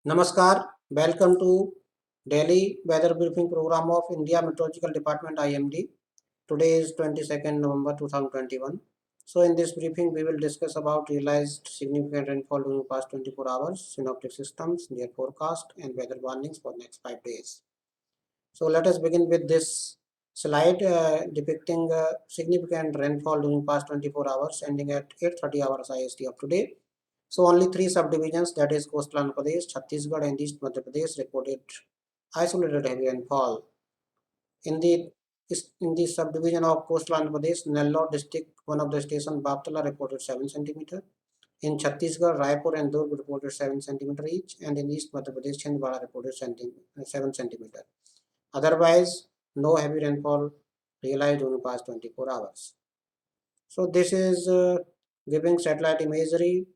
Namaskar, welcome to Daily Weather Briefing Program of India Meteorological Department IMD. Today is 22nd November 2021. So in this briefing we will discuss about realized significant rainfall during the past 24 hours, synoptic systems, their forecast and weather warnings for next 5 days. So let us begin with this slide depicting significant rainfall during past 24 hours ending at 8:30 hours IST of today. So only three subdivisions, that is coastal Andhra Pradesh, Chhattisgarh and East Madhya Pradesh, reported isolated heavy rainfall. In the subdivision of coastal Andhra Pradesh, Nellore district, one of the station Baptala reported 7 centimeter. In Chhattisgarh, Raipur and Durg reported 7 centimeter each, and in East Madhya Pradesh, Chhindwara reported 7 centimeter. Otherwise, no heavy rainfall realized during the past 24 hours. So this is giving satellite imagery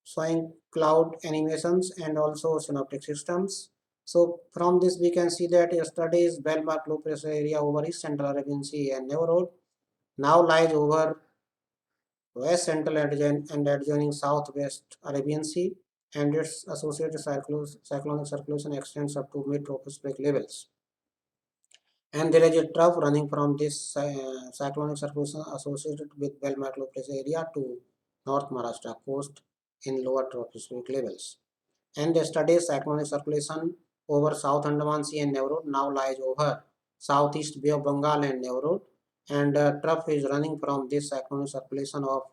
showing cloud animations and also synoptic systems. So from this we can see that yesterday's bellmark low pressure area over East Central Arabian Sea and Neighborhood now lies over West Central and adjoining Southwest Arabian Sea, and its associated cyclonic circulation extends up to mid-tropospheric levels. And there is a trough running from this cyclonic circulation associated with bellmark low pressure area to North Maharashtra coast in lower tropospheric levels. And yesterday's cyclonic circulation over South Andaman Sea and Nehru now lies over Southeast Bay of Bengal and Nehru, and trough is running from this cyclonic circulation of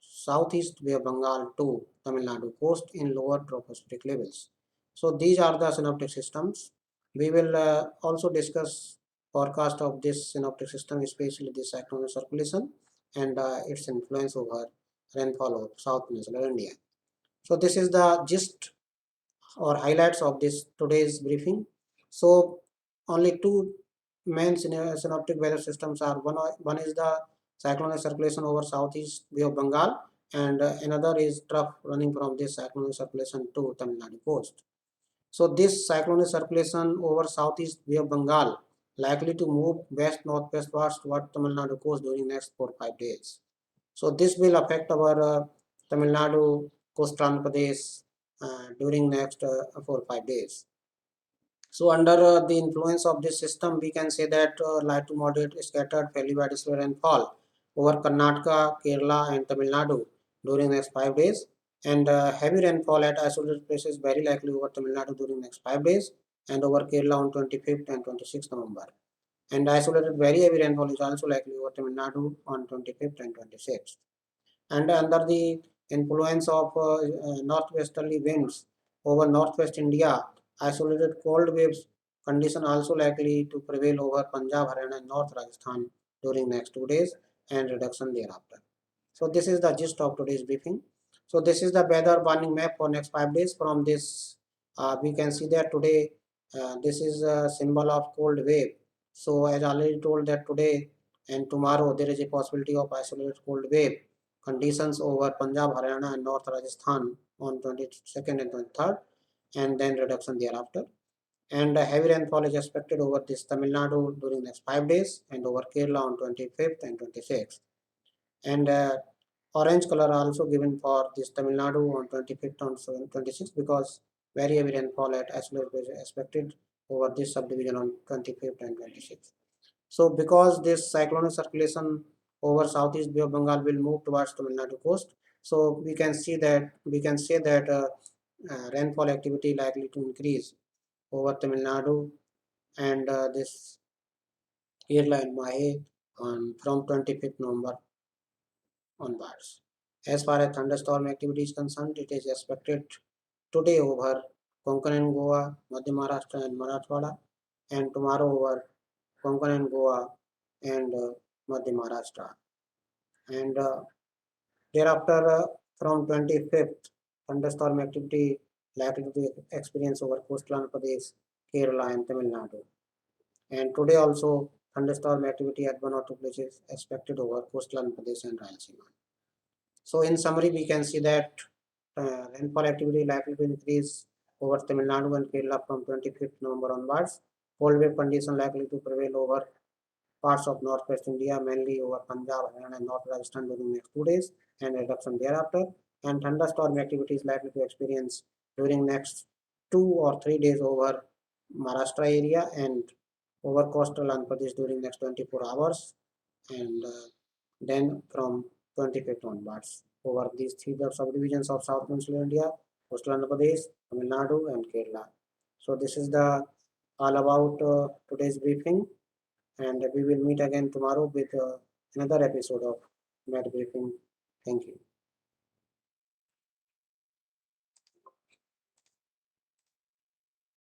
Southeast Bay of Bengal to Tamil Nadu coast in lower tropospheric levels. So these are the synoptic systems. We will also discuss forecast of this synoptic system, especially the cyclonic circulation and its influence over rainfall of South Peninsular India. So this is the gist or highlights of this today's briefing. So only two main synoptic weather systems are one is the cyclonic circulation over southeast Bay of Bengal, and another is trough running from this cyclonic circulation to Tamil Nadu coast. So this cyclonic circulation over southeast Bay of Bengal likely to move west northwestwards toward Tamil Nadu coast during next 4 5 days. So this will affect our Tamil Nadu, coastal Andhra Pradesh during next 4 5 days. So under the influence of this system, we can say that light to moderate scattered fairly widespread rainfall over Karnataka, Kerala, and Tamil Nadu during next 5 days, and heavy rainfall at isolated places very likely over Tamil Nadu during next 5 days, and over Kerala on 25th and 26th November. And isolated very heavy rainfall is also likely over Tamil Nadu on 25th and 26th. And under the influence of northwesterly winds over northwest India, isolated cold waves condition also likely to prevail over Punjab, Haryana, and North Rajasthan during next 2 days, and reduction thereafter. So this is the gist of today's briefing. So this is the weather warning map for next 5 days. From this, we can see that today this is a symbol of cold wave. So as already told that today and tomorrow there is a possibility of isolated cold wave conditions over Punjab, Haryana, and North Rajasthan on 22nd and 23rd, and then reduction thereafter. And heavy rainfall is expected over this Tamil Nadu during next 5 days, and over Kerala on 25th and 26th. And orange color also given for this Tamil Nadu on 25th and 26th, because very heavy rainfall at isolated is expected over this subdivision on 25th and 26th. So because this cyclonic circulation over southeast Bay of Bengal will move towards Tamil Nadu coast, so we can say that rainfall activity likely to increase over Tamil Nadu and this Kerala and Mahe on from 25th November onwards. As far as thunderstorm activity is concerned, it is expected today over Konkan and Goa, Madhya Maharashtra and Marathwada, and tomorrow over Konkan and Goa and Madhya Maharashtra. And thereafter, from 25th, thunderstorm activity likely to experience over coastal Andhra Pradesh, Kerala, and Tamil Nadu. And today also, thunderstorm activity at one or two places expected over coastal Andhra Pradesh and Rayalaseema. So, in summary, we can see that rainfall activity likely to increase over Tamil Nadu and Kerala from 25th November onwards. Cold wave condition likely to prevail over parts of northwest India, mainly over Punjab, Haryana, and North Rajasthan during next 2 days, and reduction thereafter. And thunderstorm activity is likely to experience during next 2 or 3 days over Maharashtra area and over coastal Andhra Pradesh during next 24 hours, and then from 25th onwards over these three subdivisions of South Peninsular India, coastal Andhra Pradesh, Tamil Nadu, and Kerala. So this is the all about today's briefing, and we will meet again tomorrow with another episode of Med Briefing. Thank you.